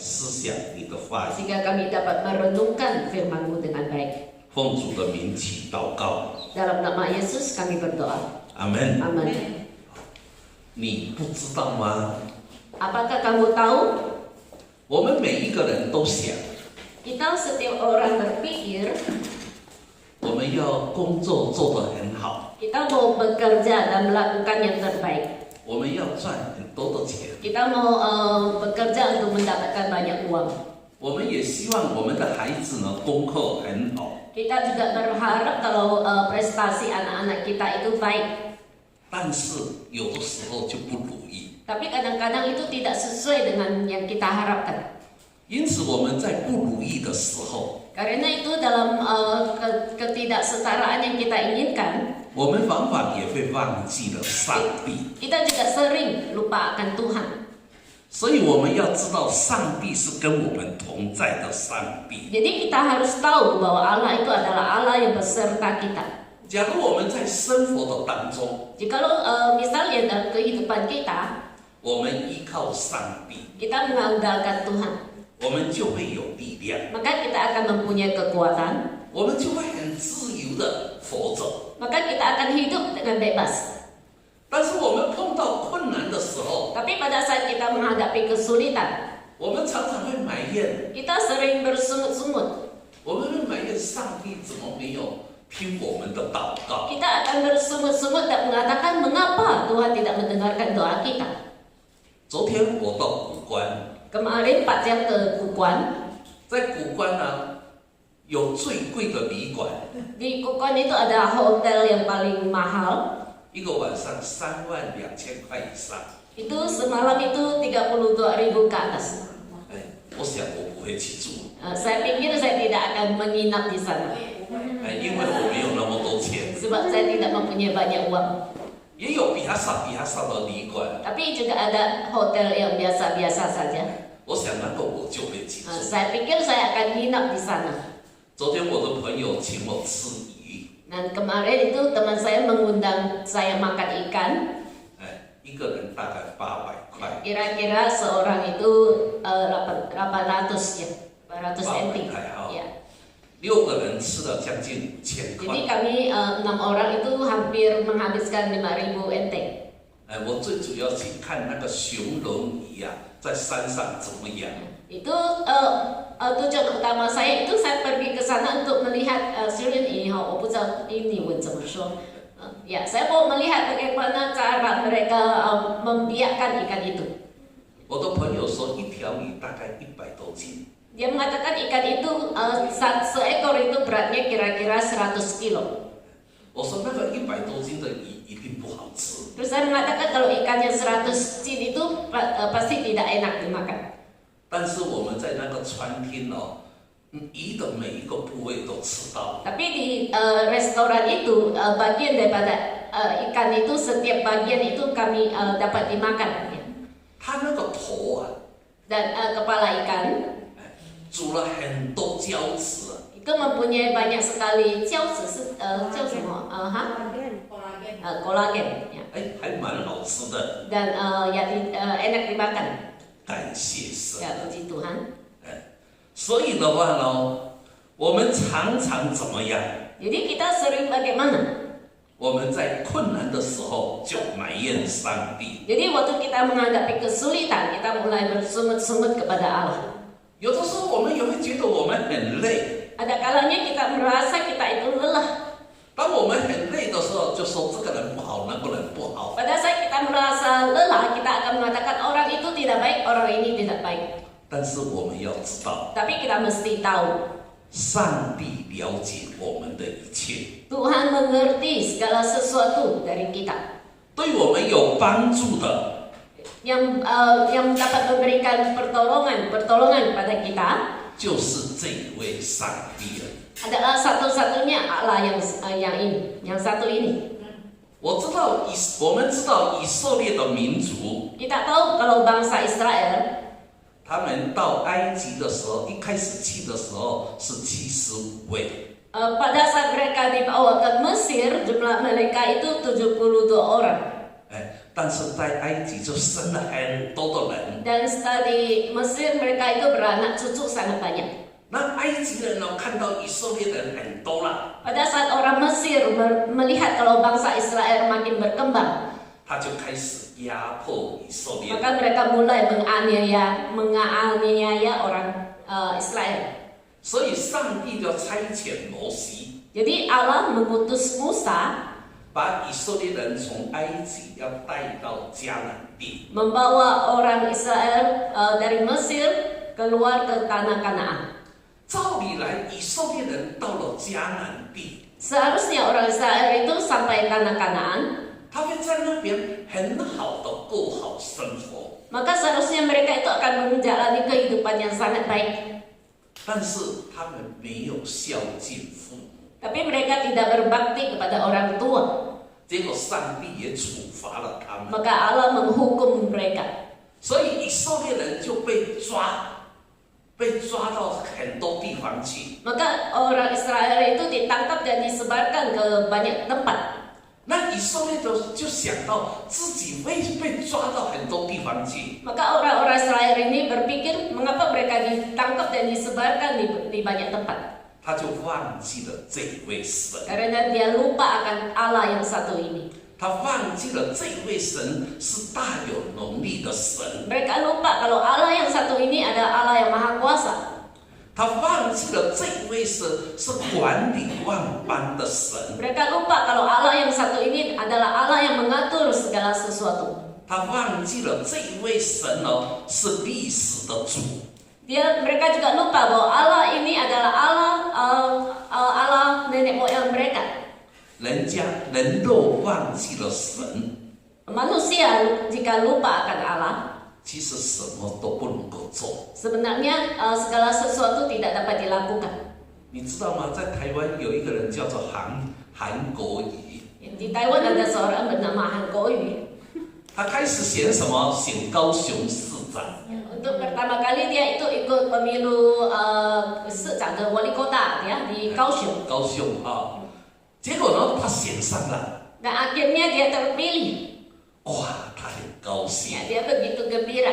思想你的话语。 sehingga kami dapat merenungkan firman-Mu dengan baik. 奉主的名祈祷告， Dalam nama Yesus kami berdoa. 阿门。 Amin. 你不知道吗？ Apakah kamu tahu? 我们每一个人都想， Kita setiap orang berpikir 我们要工作做得很好， kita mau bekerja dan melakukan yang terbaik. 我们要赚很多的钱， Kita mau bekerja untuk mendapatkan banyak uang. 我们也希望我们的孩子呢功课很好。 Kita juga berharap kalau prestasi anak-anak kita itu baik. 但是有的时候就不如意， Tapi kadang-kadang itu tidak sesuai dengan yang kita harapkan. 因此我们在不如意的时候， Karena itu dalam ketidaksetaraan yang kita inginkan, 我们往往也会忘记了上帝。 kita juga sering lupa akan Tuhan. 所以我们要知道，上帝是跟我们同在的上帝。 Jadi kita harus tahu bahwa Allah itu adalah Allah yang beserta kita. 假如我们在生活的当中， Jikalau misalnya dalam kehidupan kita, 我们依靠上帝， kita mengandalkan Tuhan, 我们就会有力量， maka kita akan mempunyai kekuatan, 我们就会很自由的活着。 maka kita akan hidup dengan bebas. 但是我们碰到困难的时候， Tapi pada saat kita menghadapi kesulitan, 我们常常会埋怨， kita sering bersungut-sungut. 我们会埋怨上帝怎么没有听我们的祷告。 Kita akan bersungut-sungut dan mengatakan mengapa Tuhan tidak mendengarkan doa kita. 昨天我到古关， Kemarin Pak Jam ke Kukuan. 在古关呢有最贵的旅馆， Di Kukuan itu ada hotel yang paling mahal. 一个晚上32000块以上。 Itu semalam itu 32.000 ke atas. 我想我不会去住， Saya pikir saya tidak akan menginap di sana. 因为我没有那么多钱。 Sebab saya tidak mempunyai banyak uang. 也有比它少的旅馆， Tapi juga ada hotel yang biasa-biasa saja. 我想那个我就会去住。 Saya pikir saya akan nginap di sana. 昨天我的朋友请我吃鱼， Dan kemarin itu teman saya mengundang saya makan ikan. 一个人大概800块， Kira-kira seorang itu 800 ya, 800 NT. Ya. 6个人吃了将近5000 Jadi 块。 kami 6 orang itu hampir menghabiskan 5.000 NT. 我最主要去看那个熊龙鱼啊，在山上怎么养。 Itu tujuan utama saya itu saya pergi ke sana untuk melihat 修炼以后，我不知道英文怎么说。Ya, saya mau melihat bagaimana cara mereka membiakkan ikan itu. 我的朋友说，一条鱼大概100多斤。 Dia mengatakan ikan itu seekor itu beratnya kira-kira 100 kilo. 我说那个100多斤的鱼一定不好吃。 Terus saya mengatakan kalau ikannya 100 cin itu pasti tidak enak dimakan. 但是我们在那个餐厅哦，鱼的每一个部位都吃到。 Tapi di restoran itu bagian daripada ikan itu setiap bagian itu kami dapat dimakan. 它那个头啊， Dan kepala ikan 煮了很多胶质啊， itu mempunyai banyak sekali 胶质是叫什么？kolagen. Ya. 还蛮好吃的。 Dan enak dimakan. 感谢神。 Ya, puji Tuhan. 所以的话呢，我们常常怎么样？ Jadi kita sering bagaimana? 我们在困难的时候就埋怨上帝。 Jadi waktu kita menghadapi kesulitan, kita mulai bersungut-sungut kepada Allah. 有的时候我们也会觉得我们很累。 Ada kalanya kita merasa kita itu lelah. 当我们很累的时候，就说这个人不好，那个人不好。 Pada saat kita merasa lelah, kita akan mengatakan orang itu tidak baik, orang ini tidak baik. 但是我们要知道， Tapi kita mesti tahu, 上帝了解我们的一切， Tuhan mengerti segala sesuatu dari kita. 对我们有帮助的， Yang dapat memberikan pertolongan pada kita 就是这一位上帝了。 adalah satu-satunya Allah yang ini, yang satu ini. 我们知道以色列的民族， Kita tahu kalau bangsa Israel 他们到埃及的时候，一开始去的时候是75位， pada saat mereka dibawa ke Mesir, jumlah mereka itu 72 orang. 但是在埃及就生了很多的人。 Dan setelah di Mesir mereka itu beranak cucu sangat banyak. 那埃及人呢，看到以色列人很多了， Pada saat orang Mesir melihat kalau bangsa Israel makin berkembang, 他就开始压迫以色列。 maka mereka mulai menganiaya orang Israel. 所以上帝就差遣摩西， Jadi Allah mengutus Musa 把以色列人从埃及要带到迦南地。 membawa orang Israel dari Mesir keluar ke tanah Kanaan. 照理来，以色列人到了迦南地， Seharusnya orang Israel itu sampai tanah Kanaan, 他会在那边很好的过好生活。 maka seharusnya mereka itu akan menjalani kehidupan yang sangat baik. 但是他们没有孝敬父母， Tapi mereka tidak berbakti kepada orang tua, 结果上帝也处罚了他们。 maka Allah menghukum mereka. 所以以色列人就被抓到很多地方去。 Maka orang Israel itu ditangkap dan disebarkan ke banyak tempat. 那以色列就想到自己会被抓到很多地方去， Maka orang-orang Israel ini berpikir mengapa mereka ditangkap dan disebarkan di banyak tempat. 他就忘记了这位神， Karena dia lupa akan Allah yang satu ini. 他忘记了这位神是大有能力的神， Mereka lupa kalau Allah yang satu ini adalah Allah yang maha kuasa. 他忘记了这位神是管理万邦的神， Mereka lupa kalau Allah yang satu ini adalah Allah yang mengatur segala sesuatu. 他忘记了这位神是历史的主。 Mereka juga lupa bahwa Allah ini adalah Allah nenek moyang mereka. 人若忘记了神， Manusia jika lupa akan Allah, 其实什么都不能够做。 sebenarnya segala sesuatu tidak dapat dilakukan. 你知道吗？在台湾有一个人叫做韩国瑜， Di Taiwan ada seorang bernama Han Kuo-yu. 他开始选什么？选高雄市长。 Untuk pertama kali dia itu ikut pemilu市长的 wali kota ya di Kaohsiung. 高雄啊，结果呢，他选上了， Dan akhirnya dia terpilih. 哇，他很高兴 Ya,。dia begitu gembira.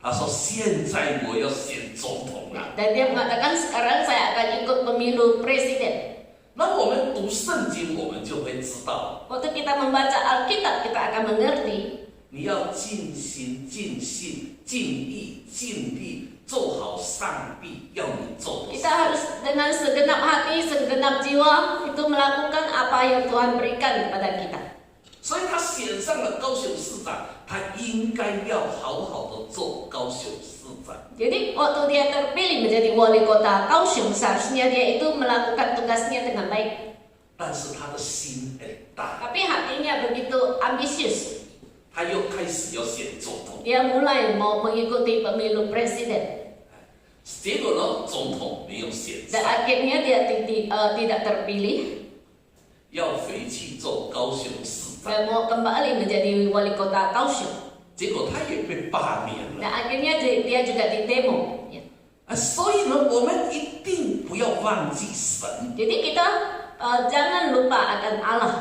他说：“现在我要选总统了。 Dan dia mengatakan sekarang saya akan ikut pemilu presiden. ”那我们读圣经，我们就会知道， Waktu kita membaca Alkitab kita akan mengerti 你要尽心、尽性、尽意、尽力做好上帝要你做的事 kita。harus dengan segenap hati, segenap jiwa itu melakukan apa yang Tuhan berikan kepada kita. 所以他选上了高雄市长，他应该要好好的做高雄市长。 Jadi waktu dia terpilih menjadi wali kota Kaohsiung, seharusnya dia itu melakukan tugasnya dengan baik. 但是他的心很大， Tapi hatinya begitu ambisius. 他又开始要选总统， Dia mulai mau mengikuti pemilu presiden. 结果呢，总统没有选 Dan 上， akhirnya dia tidak terpilih. 要回去做高雄市长， Dan mau kembali menjadi wali kota Kaohsiung. 结果他也被罢免 Dan 了。 akhirnya dia juga ditemo. Ya. 所以呢，我们一定不要忘记神。 Jadi kita jangan lupa akan Allah.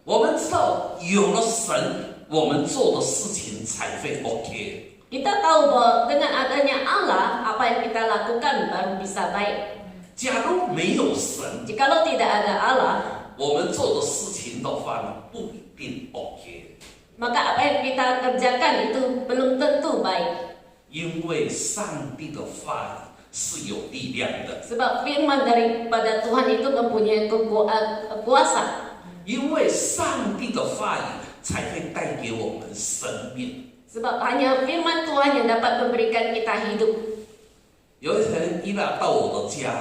我们知道有了神，我们做的事情才会 OK。 Kita tahu bahwa dengan adanya Allah, apa yang kita lakukan baru bisa baik. 假如没有神， Jikalau tidak ada Allah, 我们做的事情的话呢，不一定 OK。 maka apa yang kita kerjakan itu belum tentu baik. 因为上帝的话语是有力量的， Sebab firman daripada Tuhan itu mempunyai kuasa. 因为上帝的话语才会带给我们生命。 Sebab hanya firman Tuhan yang dapat memberikan kita hidup. 有一天，伊拉到我的家，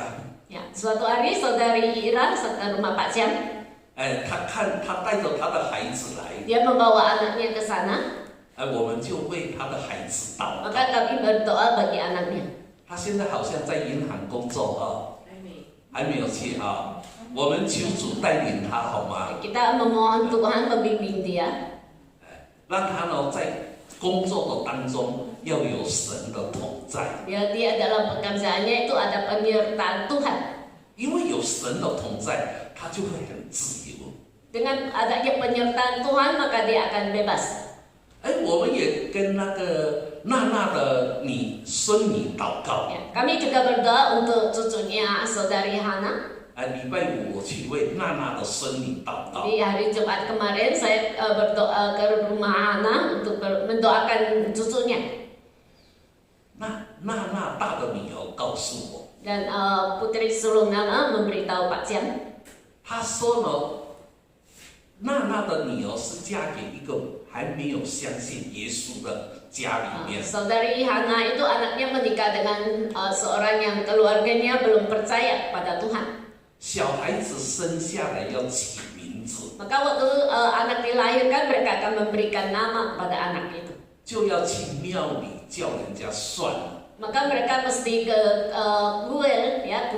Ya, suatu hari saudari Ira ke rumah Pak Siam, 他带着他的孩子来， dia membawa anaknya ke sana, 我们就为他的孩子祷告。 maka kami berdoa bagi anaknya. 他现在好像在银行工作啊，还没有去啊。我们求主带领他好吗？ Kita memohon Tuhan membimbing dia, 让他呢在工作的当中要有神的同在， biar dia dalam pekerjaannya itu ada penyertaan Tuhan. 因为有神的同在，他就会很自由。 Dengan adanya penyertaan Tuhan maka dia akan bebas. 我们也跟那个娜娜的孙女祷告。Ya, kami juga berdoa untuk cucunya saudari Hana. 礼拜五我去为娜娜的孙女祷告。 Di hari Jumat kemarin saya berdoa ke rumah Hana untuk mendoakan cucunya. 那娜娜大的女儿告诉我， Dan putri sulung Nana memberitahu Pak Jiang. 她说呢，娜娜的女儿是嫁给一个还没有相信耶稣的家里面。 Saudari Hana itu anaknya menikah dengan seorang yang keluarganya belum percaya pada Tuhan. 小孩子生下来要起名字， Maka waktu anak dilahirkan mereka akan memberikan nama pada anak itu. 就要去庙里叫人家算。 Maka mereka mesti ke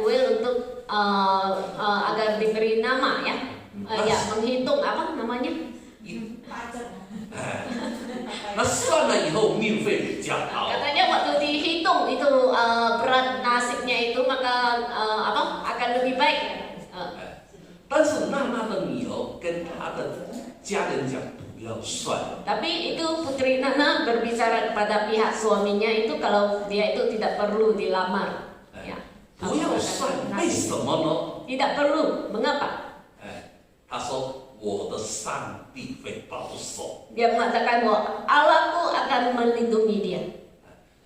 kuil untuk agar diberi nama ya. Ya menghitung apa namanya? 那算了以后命会比较好。 Katanya waktu dihitung itu berat nasibnya itu maka akan lebih baik. 但是娜娜的女儿跟她的家人讲不要算。 Tapi itu putri Nana berbicara kepada pihak suaminya itu kalau dia itu tidak perlu dilamar. Ya. 不要算，为什么呢？ Tidak perlu. Mengapa? 他说我的上帝会保守。 Dia mengatakan bahwa Allahku akan melindungi dia.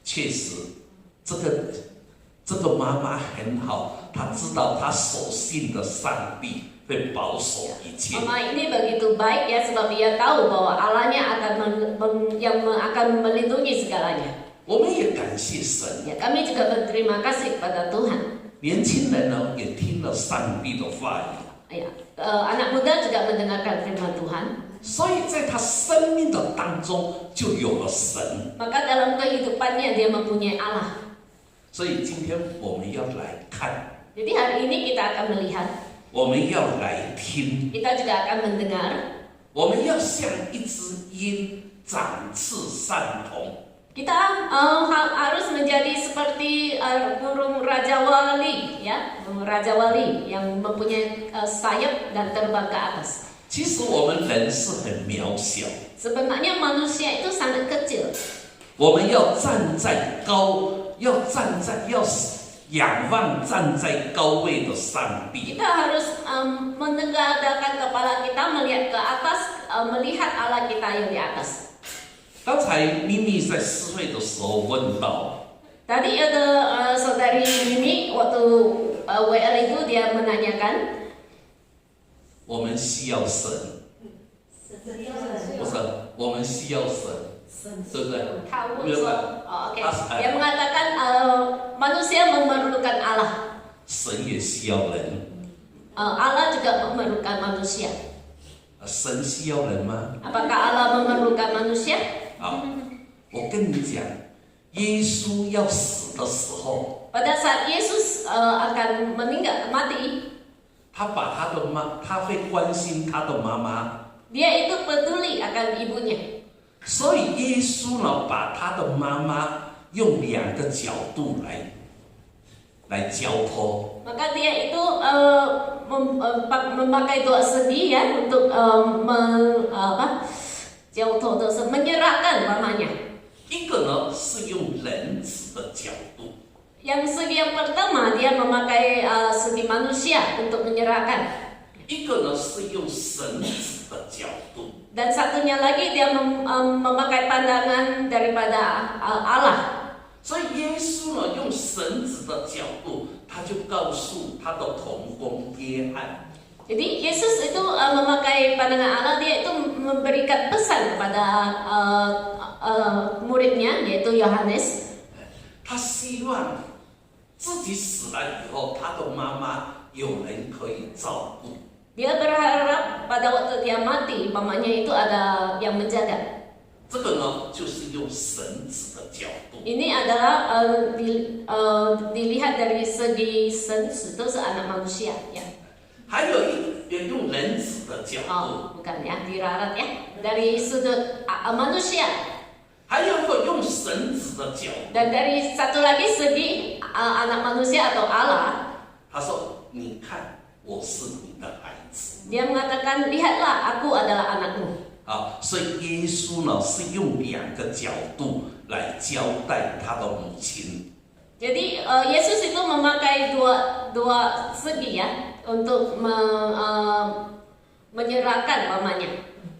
确实，这个妈妈很好，她知道她所信的上帝会保守一切。 Mama ini begitu baik ya sebab dia tahu bahwa Allahnya akan melindungi segalanya. 我们也感谢神。 Ya, kami juga berterima kasih kepada Tuhan. 年轻人呢也听了上帝的话语。 Ya, anak muda juga mendengarkan firman Tuhan. 所以在他生命的当中就有了神。 Maka dalam kehidupannya dia mempunyai Allah. 所以今天我们要来看， Jadi hari ini kita akan melihat, 我们要来听， kita juga akan mendengar. 我们要像一只鹰展翅上腾。 Kita harus menjadi seperti burung Raja Wali, ya, burung Raja Wali yang mempunyai sayap dan terbang ke atas. 其实我们人是很渺小， Sebenarnya manusia itu sangat kecil. 我们要站在高，要仰望站在高位的上帝。 Kita harus menegakkan kepala kita melihat ke atas, melihat Allah kita yang di atas. 刚才咪咪在诗会的时候问到， Tadi ada saudari Mimi waktu WL itu dia menanyakan, 我们需要神，不是我们需要神，对不对？ Dia mengatakan manusia memerlukan Allah. 神也需要人， Allah juga memerlukan manusia. 神需要人吗？ Apakah Allah memerlukan manusia? 好，我跟你讲，耶稣要死的时候， Pada saat Yesus akan mati, 他会关心他的妈妈， dia itu peduli akan ibunya. 所以耶稣呢，把他的妈妈用两个角度来交托。 Maka dia itu memakai dua segi ya untuk menyerahkan mamanya. 一个呢是用人子的角度， Yang segi yang pertama dia memakai segi manusia untuk menyerahkan. 一个呢是用神子的角度。 Dan satunya lagi dia memakai pandangan daripada Allah. 所以耶稣呢用神子的角度，他就告诉他的同工约翰。 Jadi Yesus itu memakai pandangan Allah, dia itu memberikan pesan kepada muridnya yaitu Yohanes. 他希望自己死了以后，他的妈妈有人可以照顾。 Dia berharap pada waktu dia mati, mamanya itu ada yang menjaga. 这个呢，就是用神子的角度。 Ini adalah dilihat dari segi sense itu seanak manusia, ya. 还有也用人子的角度。 Bukan ya, dirarat ya. Dari sudut manusia. 还有一个用神子的角度。 Dan dari satu lagi segi anak manusia atau Allah. 他说：“你看，我是你的孩子。” Dia mengatakan, lihatlah aku adalah anakmu. 所以耶稣呢是用2个角度来交代他的母亲。Jadi Yesus itu memakai dua segi ya untuk menyerahkan mamanya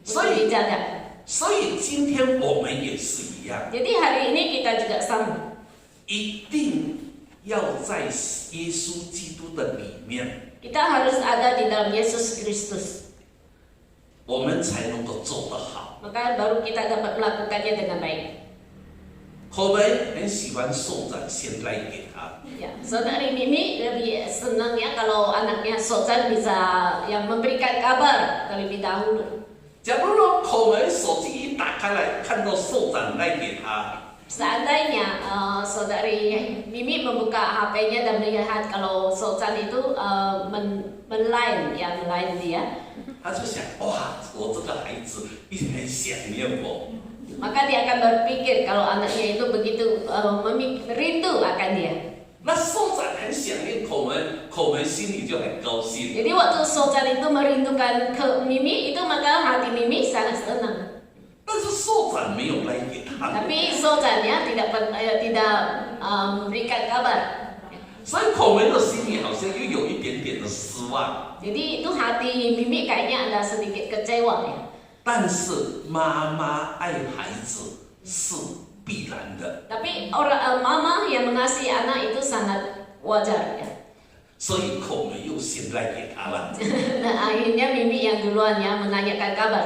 untuk dijaga. 所以今天我们也是一样。 Jadi hari ini kita juga sama. 一定要在耶稣基督的里面， Kita harus ada di dalam Yesus Kristus. 我们才能够做得好。 Maka baru kita dapat melakukannya dengan baik. 口梅很喜欢受长先来给他， Ya, saudari Mimi lebih senang ya kalau anaknya Sozan bisa yang memberikan kabar terlebih dahulu. 假如说口梅手机一打开来，看到受长来给他， Seandainya saudari Mimi membuka HP-nya dan melihat kalau Sozan itu meline dia, 他就想哇，我这个孩子一定很想念我。 maka dia akan berpikir kalau anaknya itu begitu rindu akan dia. 那受长很想念口梅，口梅心里就很高兴。 Jadi waktu Sozan itu merindukan ke Mimi, itu maka hati Mimi sangat senang. 但是受长没有来给他， Tapi Sozan ya tidak memberikan kabar. 所以口梅的心里好像又有一点点的失望。 Jadi itu hati Mimi kayaknya ada sedikit kecewa ya. 但是妈妈爱孩子是必然的， Tapi orang mama yang mengasihi anak itu sangat wajar ya. 所以口梅又先来给他了。 Nah, akhirnya Mimi yang duluan ya menanyakan kabar.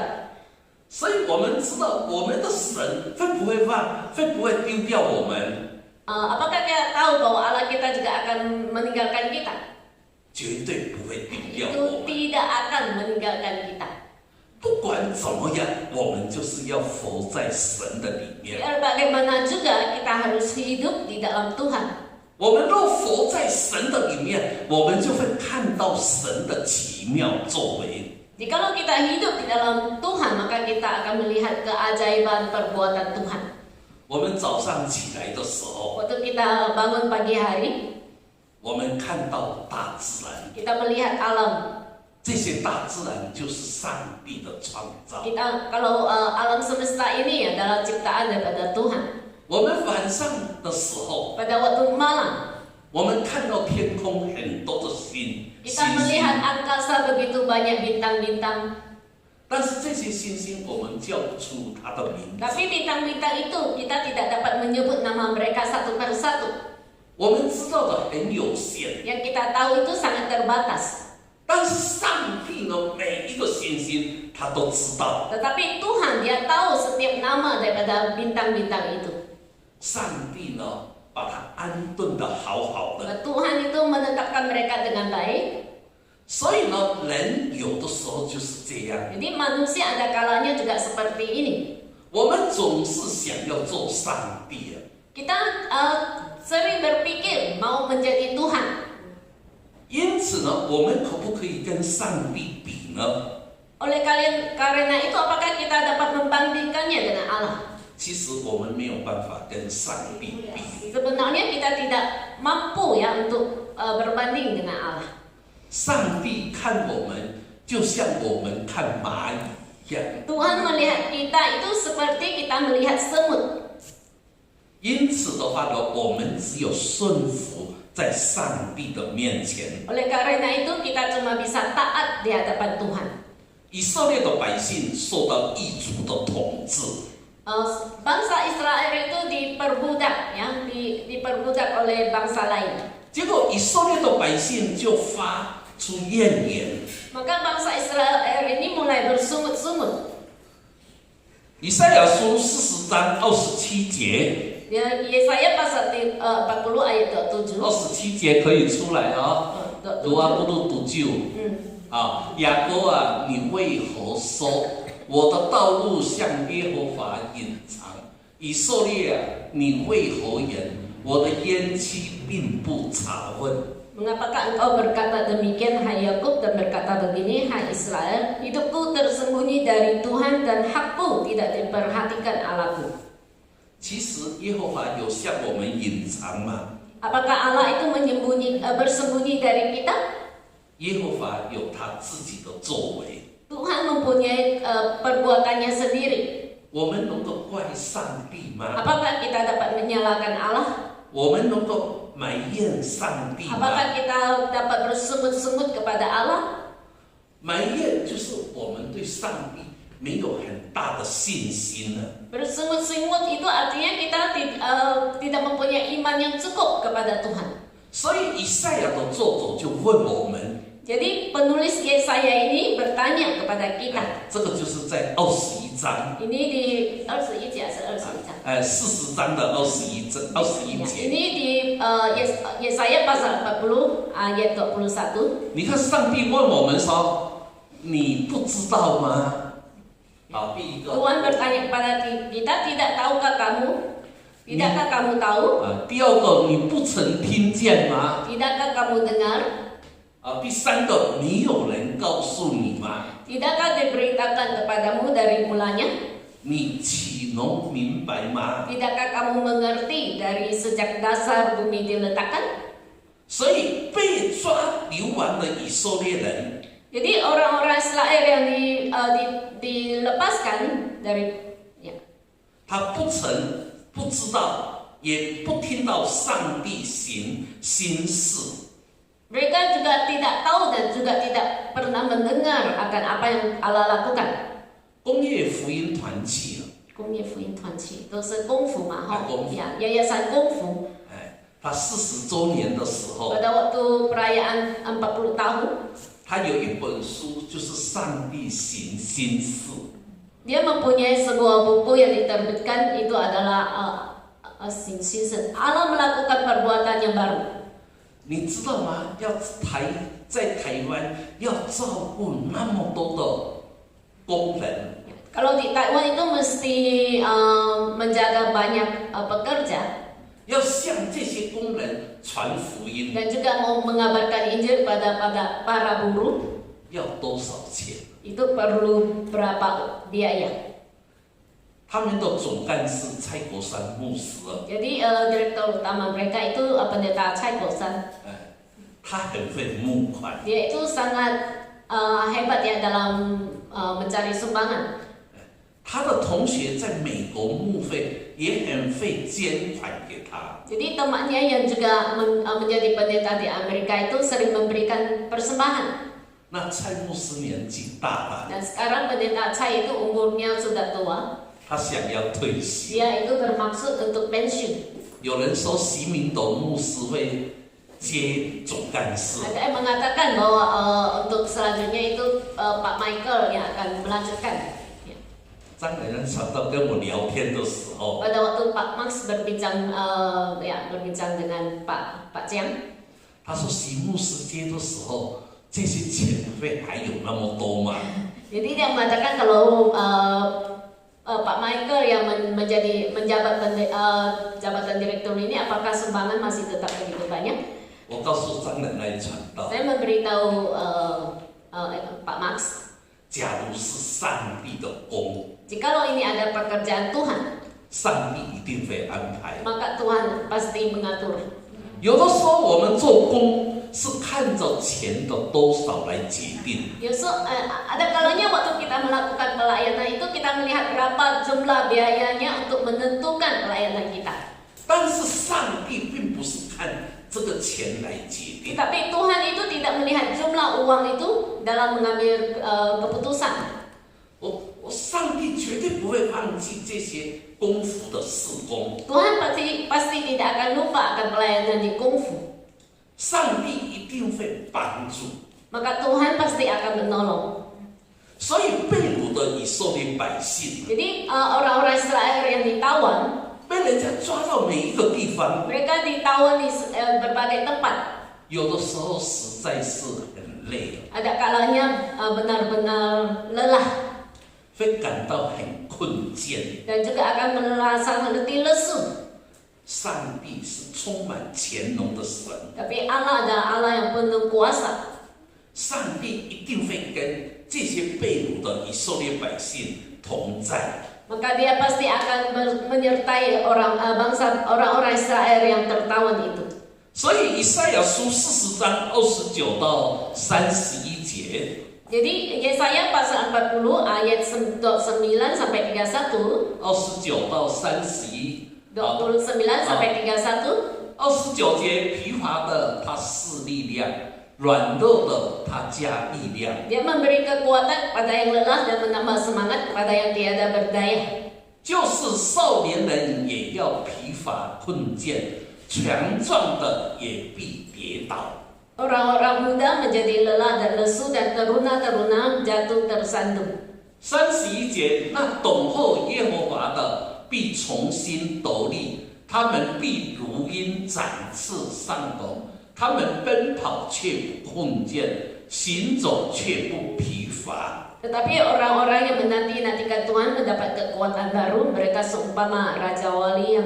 所以我们知道我们的神会不会丢掉我们？ Apakah kita tahu bahwa Allah kita juga akan meninggalkan kita? 绝对不会丢掉 Itu 我们。 tidak akan meninggalkan kita. 不管怎么样，我们就是要活在神的里面。 Biar bagaimana juga kita harus hidup di dalam Tuhan. 我们若活在神的里面，我们就会看到神的奇妙作为。 Jikalau kita hidup di dalam Tuhan, maka kita akan melihat keajaiban perbuatan Tuhan. 我们早上起来的时候， Waktu kita bangun pagi hari, 我们看到大自然， kita melihat alam. 这些大自然就是上帝的创造。 Kita kalau alam semesta ini adalah ciptaan daripada Tuhan. 我们晚上的时候， Pada waktu malam, 我们看到天空很多的星 kita 星 melihat 星， angkasa begitu banyak bintang-bintang. 但是这些星星我们叫不出它的名字。 Tapi bintang-bintang itu kita tidak dapat menyebut nama mereka satu persatu. 我们知道的很有限， Yang kita tahu itu sangat terbatas. 但是上帝呢，每一个星星他都知道。 Tetapi Tuhan dia tahu setiap nama daripada bintang-bintang itu. 上帝呢，把它安顿得好好的。 Tuhan itu menetapkan mereka dengan baik. 所以呢，人有的时候就是这样， Jadi manusia ada kalanya juga seperti ini. 我们总是想要做上帝啊。 Kita sering berpikir mau menjadi Tuhan. 因此呢，我们可不可以跟上帝比呢？ Oleh karena itu apakah kita dapat membandingkannya dengan Allah? 其实我们没有办法跟上帝比。 Sebenarnya kita tidak mampu ya untuk berbanding dengan Allah. 上帝看我们，就像我们看蚂蚁一样。 Tuhan melihat kita itu seperti kita melihat semut. 因此的话呢，我们只有顺服在上帝的面前。 Oleh karena itu kita cuma bisa taat di hadapan Tuhan. 以色列的百姓受到异族的统治， Bangsa Israel itu diperbudak ya, diperbudak oleh bangsa lain. 结果以色列的百姓就发出怨言。 Maka bangsa Israel ini mulai bersungut-sungut. 以赛亚书40章27节。 Yesaya pasal 40 ayat 27. 27节可以出来啊，读啊不读读就。雅各啊，你为何说我的道路向耶和华隐藏？以色列啊，你为何言我的冤屈并不查问？ Mengapakah engkau berkata demikian, hai Yakub, dan berkata begini, hai Israel, hidupku tersembunyi dari Tuhan dan hakku tidak diperhatikan Allahku. 其实耶和华有向我们隐藏吗？ Apakah Allah itu bersembunyi dari kita? 耶和华有他自己的作为。Tuhan mempunyai perbuatannya sendiri. 我们能够怪上帝吗？ Apakah kita dapat menyalahkan Allah? 我们能够埋怨上帝吗？ Apakah kita dapat bersungut-sungut kepada Allah? 埋怨就是我们对上帝没有很大的信心了。 Bersungut-sungut itu artinya kita tidak mempunyai iman yang cukup kepada Tuhan. 所以以赛亚的作者就问我们， Jadi penulis Yesaya ini bertanya kepada kita. 这个就是在21章， Ini di 21 节还是21章40章的21节。 Ini di Yesaya pasal 40 ayat 21. 你看上帝问我们说，你不知道吗？好，第一个。 Tuhan bertanya kepada kita, tidak tahukah kamu? Tidakkah kamu tahu? 第二个，你不曾听见吗？ Tidakkah kamu dengar? 第三个，你有人告诉你吗？ Tidakkah diberitakan kepadamu dari mulanya? 你岂能明白吗？ Tidakkah kamu mengerti dari sejak dasar bumi diletakkan? 所以被抓流亡的以色列人， Jadi orang-orang Israel yang dilepaskan dari 他不知道，也不听到上帝行新事。 mereka juga tidak tahu dan juga tidak pernah mendengar akan apa yang Allah lakukan. 工业福音团契了，工业福音团契都是功夫嘛，哈，功夫 ya, yayasan 功夫。他40周年的时候， Pada waktu perayaan 40 tahun, 他有一本书，就是上帝行新事。 dia mempunyai sebuah buku yang diterbitkan, itu adalah season. Allah melakukan perbuatan yang baru. 你知道吗？在台湾要照顾那么多的工人， Kalau di Taiwan itu mesti menjaga banyak pekerja 要向这些工人传福音， dan juga mau mengabarkan Injil pada para buruh, 要多少钱？ itu perlu berapa biaya. 他们的总干事蔡国山牧师， Jadi direktur utama mereka itu pendeta Chai Kosan. 他很会募款， Dia itu sangat hebat ya dalam mencari sumbangan. 他的同学在美国牧会也很会捐款给他。 Jadi temannya yang juga menjadi pendeta di Amerika itu sering memberikan persembahan. 那蔡牧师年纪大了， Dan sekarang pendeta Chai itu umurnya sudah tua. 他想要退休。 Dia itu bermaksud untuk pensiun. 有人说席明斗牧师会接总干事， Ada yang mengatakan bahwa untuk selanjutnya itu Pak Michael yang akan melanjutkan. Ya. 张乃仁传道跟我聊天的时候， Pada waktu Pak Max berbincang dengan Pak Jiang, 他说席牧师接的时候，这些钱费还有那么多吗？ jadi dia mengatakan kalau Pak Michael yang menjabat jabatan direktur ini, apakah sumbangan masih tetap begitu banyak? 我告诉张乃仁传道， Saya memberitahu Pak Max, 假如是上帝的工， jikalau ini ada pekerjaan Tuhan, 上帝一定会安排。 maka Tuhan pasti mengatur. 有的时候我们做工是看着钱的多少来决定， Justru ada kalanya waktu kita melakukan pelayanan itu kita melihat berapa jumlah biayanya untuk menentukan pelayanan kita. 但是上帝并不是看这个钱来决定。 Tapi Tuhan itu tidak melihat jumlah uang itu dalam mengambil keputusan. 上帝绝对不会忘记这些功夫的事工。 Tuhan pasti tidak akan lupa akan pelayanan di kungfu. 上帝一定会帮助。 Maka Tuhan pasti akan menolong. 所以被掳的以色列百姓， Jadi orang-orang Israel yang ditawan, 被人家抓到每一个地方， mereka ditawan di berbagai tempat. 有的时候实在是很累， Ada kalanya benar-benar lelah 会感到很困倦。 dan juga akan merasa letih lesu. 上帝是充满全能的神， Tapi Allah adalah Allah yang penuh kuasa. 上帝一定会跟这些被掳的以色列百姓同在。 Maka dia pasti akan menyertai orang-orang Israel yang tertawan itu. 所以以赛亚书40章29到31节， Jadi Yesaya pasal 40 ayat 29 sampai 31. 29到31。29 sampai 31. 29节，疲乏的他赐力量，软弱的他加力量。 Dia memberi kekuatan kepada yang lelah dan menambah semangat kepada yang tiada berdaya. 就是少年人也要疲乏困倦，强壮的也必跌倒。 Orang-orang muda menjadi lelah dan lesu dan teruna-teruna jatuh tersandung. 31节，那等候耶和华的必重新得力，他们必如鹰展翅上腾，他们奔跑却不困倦，行走却不疲乏。 Tetapi orang-orang yang menanti-nantikan Tuhan mendapat kekuatan baru. Mereka seumpama Raja Wali yang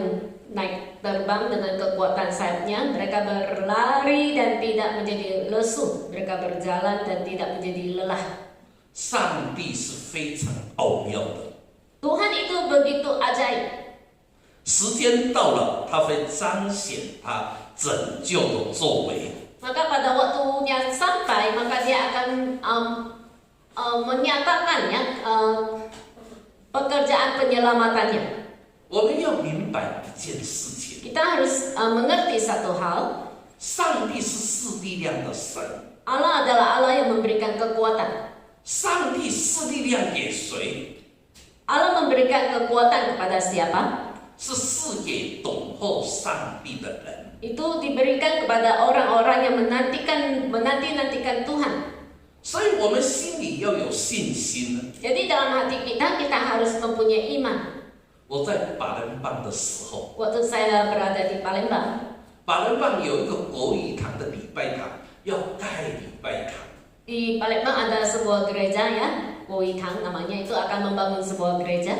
naik terbang dengan kekuatan sayapnya. Mereka berlari dan tidak menjadi lesu. Mereka berjalan dan tidak menjadi lelah. 上帝是非常奥妙的， Tuhan itu begitu ajaib. 时间到了，他会彰显他拯救的作为。 Maka pada waktunya sampai, maka dia akan menyatakan ya pekerjaan penyelamatannya. 我们要明白一件事情， Kita harus mengerti satu hal. 上帝是赐力量的神， Allah adalah Allah yang memberikan kekuatan. 上帝赐力量给谁？ Allah memberikan kekuatan kepada siapa? 是赐给等候上帝的人。 Itu diberikan kepada orang-orang yang menanti-nantikan Tuhan. 所以我们心里要有信心。 Jadi dalam hati kita harus mempunyai iman. 我在巴伦邦的时候， Waktu saya berada di Palembang, 巴伦邦有一个国语堂的礼拜堂，要盖礼拜堂。 di Palembang ada sebuah gereja ya, Kuitang namanya, itu akan membangun sebuah gereja.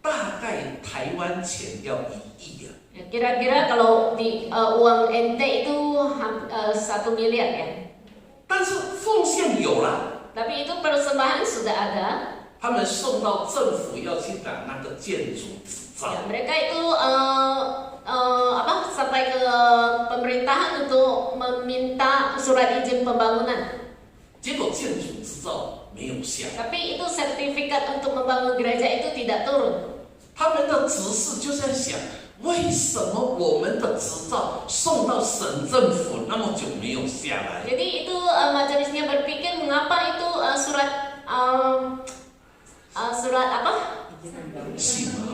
大概台湾钱要1亿啊。 Kira-kira kalau di uang NT itu 1 miliar ya. 但是奉献有了， Tapi itu persembahan sudah ada. 他们送到政府要去拿那个建筑执照。 Ya, mereka itu sampai ke pemerintahan untuk meminta surat izin pembangunan. 结果建筑执照没有下， Tapi itu sertifikat untuk membangun gereja itu tidak turun. 他们的执事就在想，为什么我们的执照送到省政府那么久没有下来？ Jadi itu majelisnya berpikir mengapa itu surat apa? 信吗？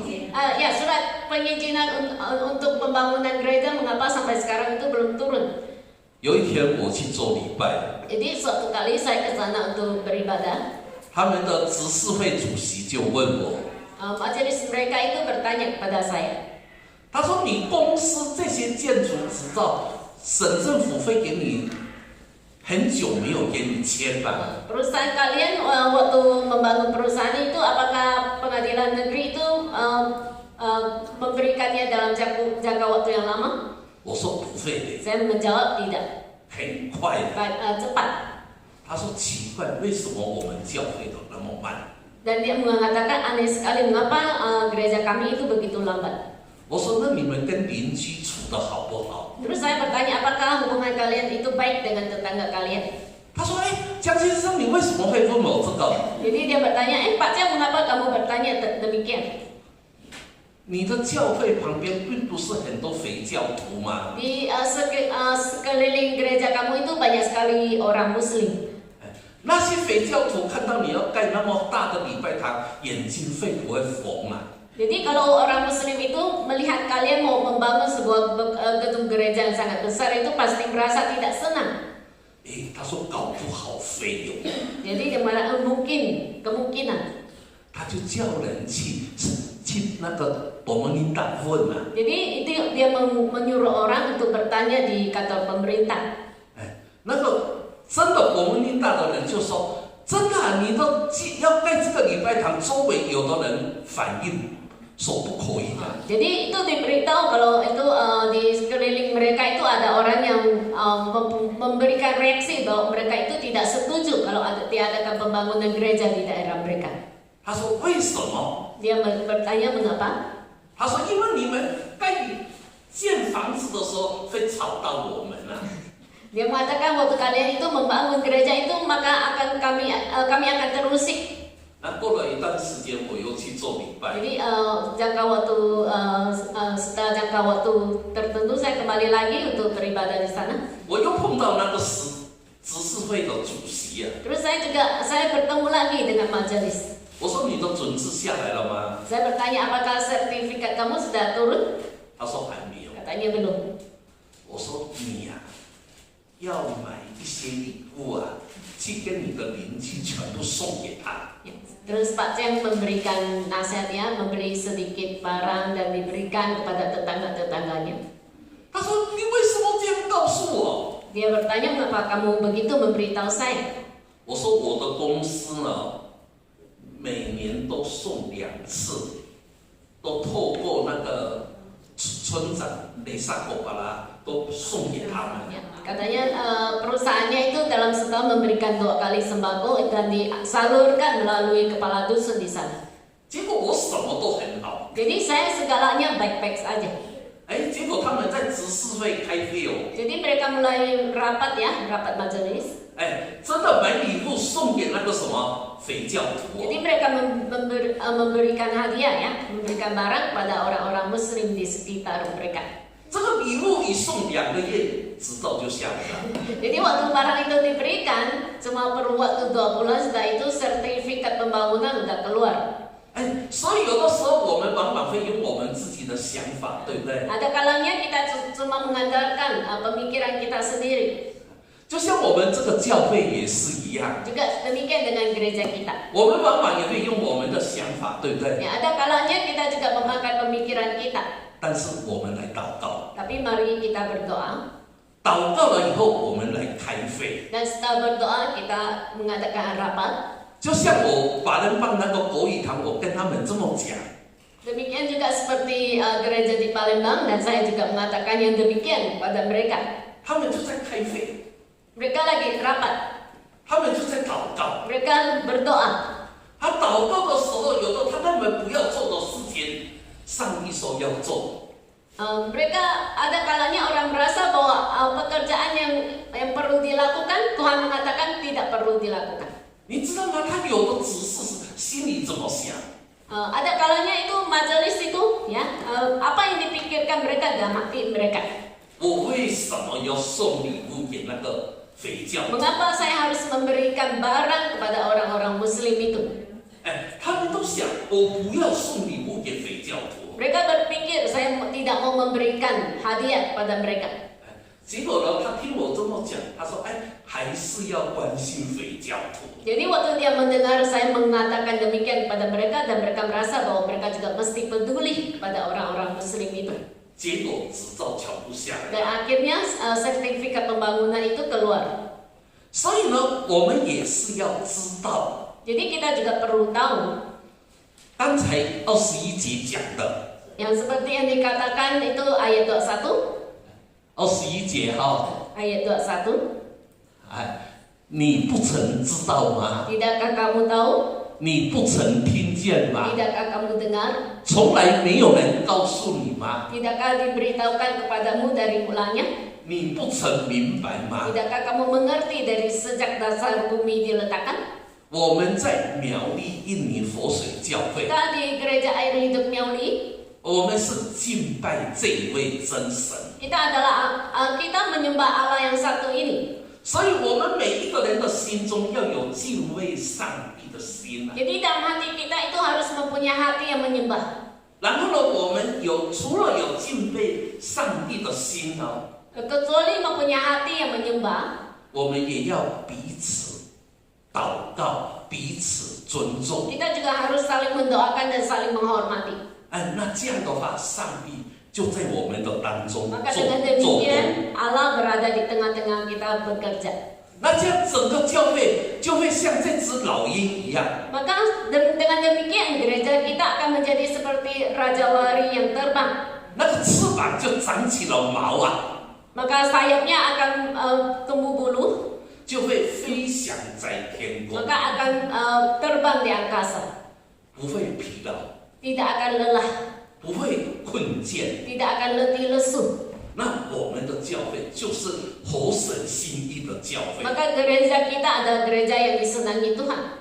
Ya, surat pengizinan untuk pembangunan gereja mengapa sampai sekarang itu belum turun. 有一天我去做礼拜， Jadi suatu kali saya ke sana untuk beribadah. 他们的执事会主席就问我， Majelis mereka itu bertanya kepada saya. 他说：“你公司这些建筑执照，省政府会给你很久没有给你签吧？ Perusahaan kalian waktu membangun perusahaan itu apakah pengadilan negeri itu memberikannya dalam jangka waktu yang lama?” 我说不会的， Saya menjawab tidak. 很快的。 Cepat. 他说奇怪，为什么我们教会都那么慢？ Dan dia mengatakan aneh sekali mengapa gereja kami itu begitu lambat. 我说那你们跟邻居处得好不好？ Terus saya bertanya apakah hubungan kalian itu baik dengan tetangga kalian? 他说：“江先生，你为什么会问我这个？ Jadi dia bertanya, Pak Cang, mengapa kamu bertanya demikian? 你的教会旁边并不是很多肥教徒吗？ Di sekeliling gereja kamu itu banyak sekali orang Muslim. 那些肥教徒看到你要盖那么大的礼拜堂，眼睛会不会红啊？ Jadi kalau orang Muslim itu melihat kalian mau membangun sebuah gedung gereja yang sangat besar itu pasti merasa tidak senang. 他说搞不好非有， Jadi dia malah kemungkinan. 他就叫人去那个伯门领导问啊。 Jadi itu dia menyuruh orang untuk bertanya di kantor pemerintah. 那个真的伯门领导的人就说：“真的啊，你都要盖这个礼拜堂，周围有的人反映。” 说不可以的。 Jadi itu diberitahu kalau itu di sekeliling mereka itu ada orang yang memberikan reaksi bahwa mereka itu tidak setuju kalau diadakan pembangunan gereja di daerah mereka. 他说为什么？ Dia bertanya mengapa? 他说因为你们盖建房子的时候会吵到我们啊。Dia mengatakan waktu kalian itu membangun gereja itu maka kami akan terusik. 那过了一段时间，我又去做礼拜。 Jadi setelah jangka waktu tertentu saya kembali lagi untuk beribadah di sana. 我又碰到那个执事会的主席啊。 Terus saya bertemu lagi dengan majelis. 我说你的准字下来了吗？ Saya bertanya apakah sertifikat kamu sudah turun? 他说还没有。 Katanya belum. 我说你呀、要买一些礼物啊，去跟你的邻居全部送给他。 Terus Pak Ceng memberikan nasihatnya, memberi sedikit barang dan diberikan kepada tetangga-tetangganya. 他说你为什么这样告诉我？ Dia bertanya mengapa kamu begitu memberitahu saya? 我说我的公司呢，每年都送2次，都透过那个村长雷萨口巴拉都送给他们。 Ya, katanya perusahaannya itu dalam setahun memberikan 2 kali sembako dan disalurkan melalui kepala dusun di sana. 结果我什么都很好， Jadi saya segalanya baik-baik saja. 结果他们在执事会开会哦， Jadi mereka mulai rapat majelis. 真的买礼物送给那个什么匪教徒、 Jadi mereka memberikan hadiah ya, memberikan barang kepada orang-orang Muslim di sekitar mereka. 这个礼物一送2个月，执照就下来了。 Jadi waktu barang itu diberikan, cuma perlu waktu 2 bulan setelah itu sertifikat pembangunan udah keluar. 所以有的时候我们往往会用我们自己的想法，对不对？ Ada kalanya kita cuma mengandalkan pemikiran kita sendiri. 就像我们这个教会也是一样， Juga demikian dengan gereja kita. 我们往往也会用我们的想法，对不对？ Ya, ada kalanya kita juga memakai pemikiran kita. 但是我们来祷告， Tapi mari kita berdoa. 祷告了以后，我们来开会。 Dan setelah berdoa kita mengadakan rapat. 就像我法人帮那个国语堂，我跟他们这么讲， Demikian juga seperti gereja di Palembang dan saya juga mengatakan yang demikian kepada mereka. 他们就在开会， Mereka lagi rapat. 他们就在祷告。 Mereka berdoa. 他祷告的时候，有的他们不要做的事情，上帝说要做。 Mereka ada kalanya orang merasa bahwa pekerjaan yang perlu dilakukan Tuhan mengatakan tidak perlu dilakukan. 你知道吗？他有的指示是心里怎么想？ Ada kalanya itu majelis itu ya apa yang dipikirkan mereka dalam hati mereka. 我为什么要送礼物给那个匪教？ Mengapa saya harus memberikan barang kepada orang-orang Muslim itu? 他们都想，我不要送礼物给匪教徒。 Mereka berpikir saya tidak mau memberikan hadiah kepada mereka. 结果呢，他听我这么讲，他说：“还是要关心匪教徒。” Jadi waktu dia mendengar saya mengatakan demikian kepada mereka dan mereka merasa bahwa mereka juga mesti peduli kepada orang-orang Muslim itu. 结果执照全部下来。 Dan akhirnya sertifikat pembangunan itu keluar. 所以呢，我们也是要知道。 Jadi kita juga perlu tahu. 刚才21节讲的。 Yang seperti yang dikatakan itu ayat 21. 21节哈。 Ayat 21. 你不曾知道吗？ Tidakkah kamu tahu? 你不曾听见吗？ Tidakkah kamu dengar? 从来没有人告诉你吗？ Tidakkah diberitahukan kepadamu dari mulanya? 你不曾明白吗？ Tidakkah kamu mengerti dari sejak dasar bumi diletakkan? 我们在苗栗印尼佛水教会， Kita di Gereja Air Hidup Miauli. 我们是敬拜这位真神。 Kita menyembah Allah yang satu ini. 所以，我们每一个人的心中要有敬畏上帝的心。 Jadi dalam hati kita itu harus mempunyai hati yang menyembah. 然后呢，我们除了有敬畏上帝的心呢， Kecuali mempunyai hati yang menyembah, 我们也要彼此祷告，彼此尊重。 kita juga harus saling mendoakan dan saling menghormati. 那这样的话，上帝就在我们的当中 Maka 做 dengan 工。 demikian Allah berada di tengah-tengah kita bekerja. 那这样整个教会就会像这只老鹰一样。 Maka dengan demikian gereja kita akan menjadi seperti raja wari yang terbang. 那个翅膀就长起了毛啊， Maka sayapnya akan tumbuh bulu, 就会飞翔在天空， maka akan terbang di angkasa. 不会疲劳， Tidak akan lelah, 不会困倦。 tidak akan letih lesu. 那我们的教会就是合神心意的教会。 Maka gereja kita adalah gereja yang disenangi Tuhan.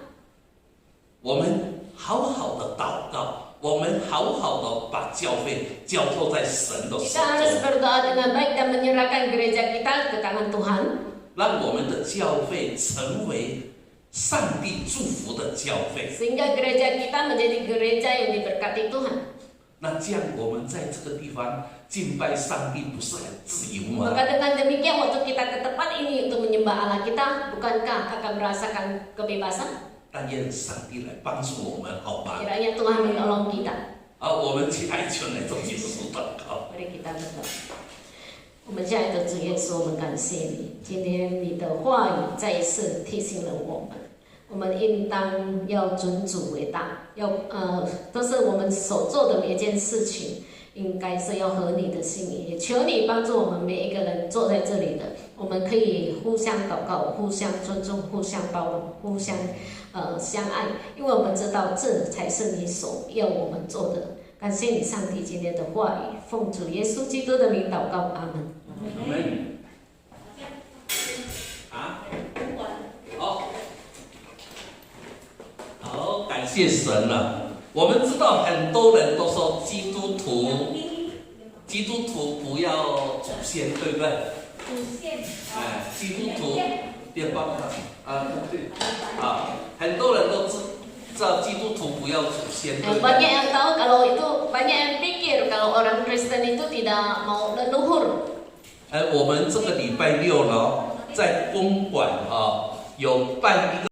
我们好好的祷告，我们好好的把教会交托在神的手 Kita harus 中， berdoa dengan baik dan menyerahkan gereja kita ke tangan Tuhan. 让我们的教会成为上帝祝福的教会。 Sehingga gereja kita menjadi gereja yang diberkati Tuhan. 那这样，我们在这个地方敬拜上帝，不是很自由吗？ Maka dengan demikian waktu kita ke tempat ini untuk menyembah Allah kita, bukankah akan merasakan kebebasan? 但愿上帝来帮助我们，好吗？ Kiranya Tuhan menolong kita. 我们去爱全来做耶稣祷告。 Mari kita berdoa. 我们亲爱的主耶稣，我们感谢你，今天你的话语再一次提醒了我们，我们应当要尊主为大，都是我们所做的每一件事情，应该是要合你的心意。也求你帮助我们每一个人坐在这里的，我们可以互相祷告，互相尊重，互相包容，互相相爱，因为我们知道这才是你所要我们做的。感谢你，上帝今天的话语，奉主耶稣基督的名祷告，阿门。阿门。好，感谢神了。我们知道很多人都说基督徒不要祖先，对不对？祖先。基督徒别帮对很多人都知道基督徒不要祖先，对不对？ Banyak yang tahu kalau itu, banyak yang pikir kalau orang Kristen itu tidak mau leluhur. 我们这个礼拜六呢，在公馆有办一个。